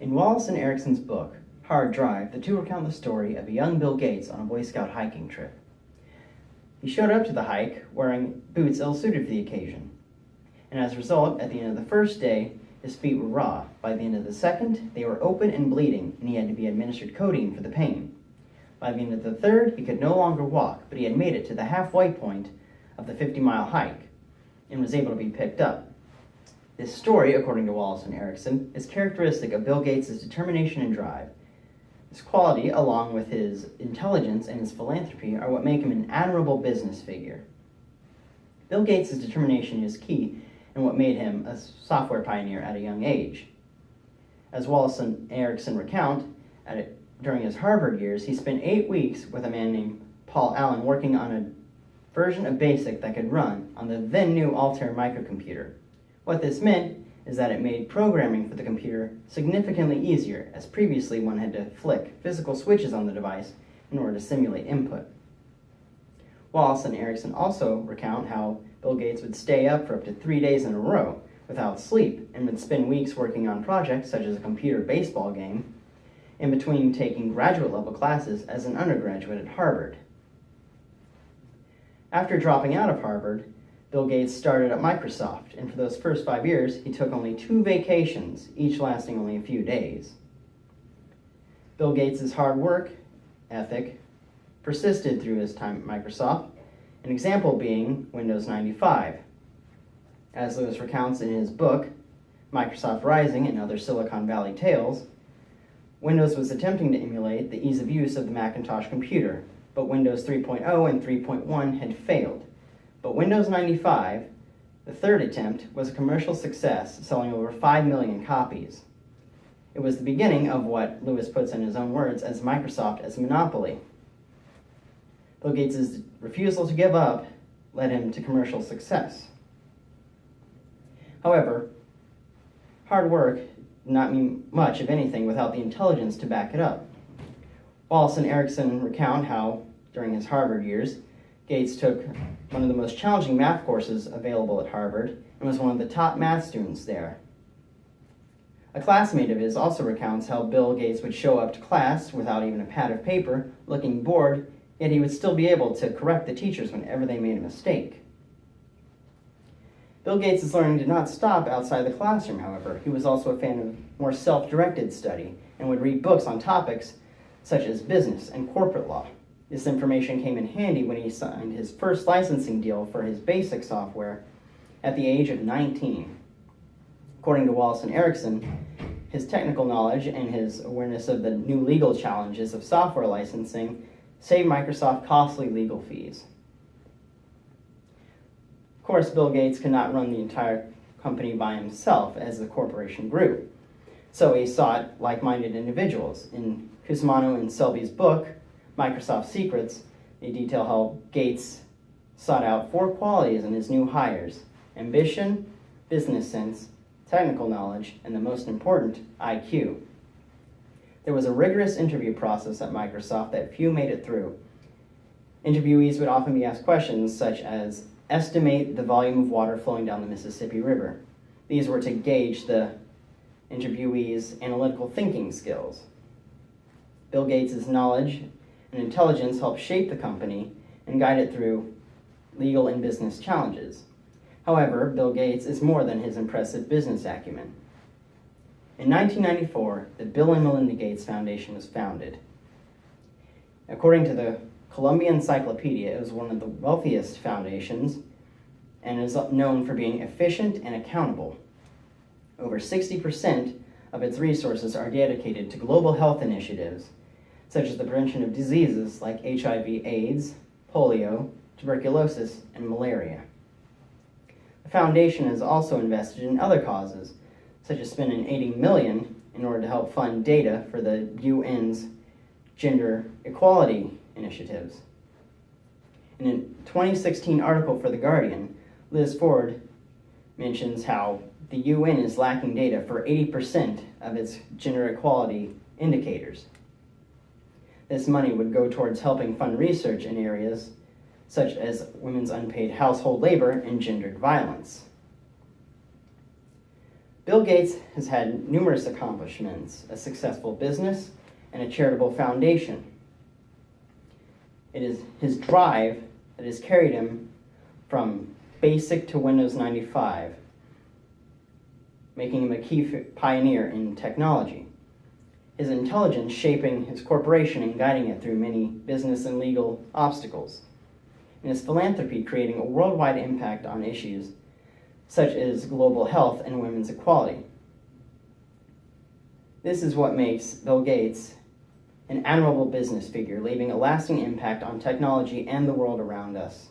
In Wallace and Erickson's book, Hard Drive, the two recount the story of a young Bill Gates on a Boy Scout hiking trip. He showed up to the hike wearing boots ill-suited for the occasion, and as a result, at the end of the first day, his feet were raw. By the end of the second, they were open and bleeding, and he had to be administered codeine for the pain. By the end of the third, he could no longer walk, but he had made it to the halfway point of the 50-mile hike and was able to be picked up. This story, according to Wallace and Erickson, is characteristic of Bill Gates' determination and drive. This quality, along with his intelligence and his philanthropy, are what make him an admirable business figure. Bill Gates' determination is key in what made him a software pioneer at a young age. As Wallace and Erickson recount, during his Harvard years, he spent 8 weeks with a man named Paul Allen working on a version of BASIC that could run on the then-new Altair microcomputer. What this meant is that it made programming for the computer significantly easier, as previously one had to flick physical switches on the device in order to simulate input. Wallace and Erickson also recount how Bill Gates would stay up for up to 3 days in a row without sleep and would spend weeks working on projects such as a computer baseball game in between taking graduate-level classes as an undergraduate at Harvard. After dropping out of Harvard, Bill Gates started at Microsoft, and for those first 5 years, he took only 2 vacations, each lasting only a few days. Bill Gates' hard work ethic persisted through his time at Microsoft, an example being Windows 95. As Lewis recounts in his book, Microsoft Rising and Other Silicon Valley Tales, Windows was attempting to emulate the ease of use of the Macintosh computer, but Windows 3.0 and 3.1 had failed. But Windows 95, the third attempt, was a commercial success, selling over 5 million copies. It was the beginning of what Lewis puts in his own words as Microsoft as a monopoly. Bill Gates' refusal to give up led him to commercial success. However, hard work did not mean much of anything without the intelligence to back it up. Wallace and Erickson recount how, during his Harvard years, Gates took one of the most challenging math courses available at Harvard and was one of the top math students there. A classmate of his also recounts how Bill Gates would show up to class without even a pad of paper, looking bored, yet he would still be able to correct the teachers whenever they made a mistake. Bill Gates' learning did not stop outside the classroom, however. He was also a fan of more self-directed study and would read books on topics such as business and corporate law. This information came in handy when he signed his first licensing deal for his BASIC software at the age of 19. According to Wallace and Erickson, his technical knowledge and his awareness of the new legal challenges of software licensing saved Microsoft costly legal fees. Of course, Bill Gates could not run the entire company by himself as the corporation grew, so he sought like-minded individuals. In Cusimano and Selby's book, Microsoft Secrets, they detail how Gates sought out 4 qualities in his new hires: ambition, business sense, technical knowledge, and the most important, IQ. There was a rigorous interview process at Microsoft that few made it through. Interviewees would often be asked questions such as, estimate the volume of water flowing down the Mississippi River. These were to gauge the interviewees' analytical thinking skills. Bill Gates' knowledge and intelligence helped shape the company and guide it through legal and business challenges. However, Bill Gates is more than his impressive business acumen. In 1994, the Bill and Melinda Gates Foundation was founded. According to the Columbia Encyclopedia, it was one of the wealthiest foundations and is known for being efficient and accountable. Over 60% of its resources are dedicated to global health initiatives, such as the prevention of diseases like HIV/AIDS, polio, tuberculosis, and malaria. The foundation has also invested in other causes, such as spending $80 million in order to help fund data for the UN's gender equality initiatives. In a 2016 article for The Guardian, Liz Ford mentions how the UN is lacking data for 80% of its gender equality indicators. This money would go towards helping fund research in areas such as women's unpaid household labor and gendered violence. Bill Gates has had numerous accomplishments, a successful business, and a charitable foundation. It is his drive that has carried him from BASIC to Windows 95, making him a key pioneer in technology. His intelligence shaping his corporation and guiding it through many business and legal obstacles. And his philanthropy creating a worldwide impact on issues such as global health and women's equality. This is what makes Bill Gates an admirable business figure, leaving a lasting impact on technology and the world around us.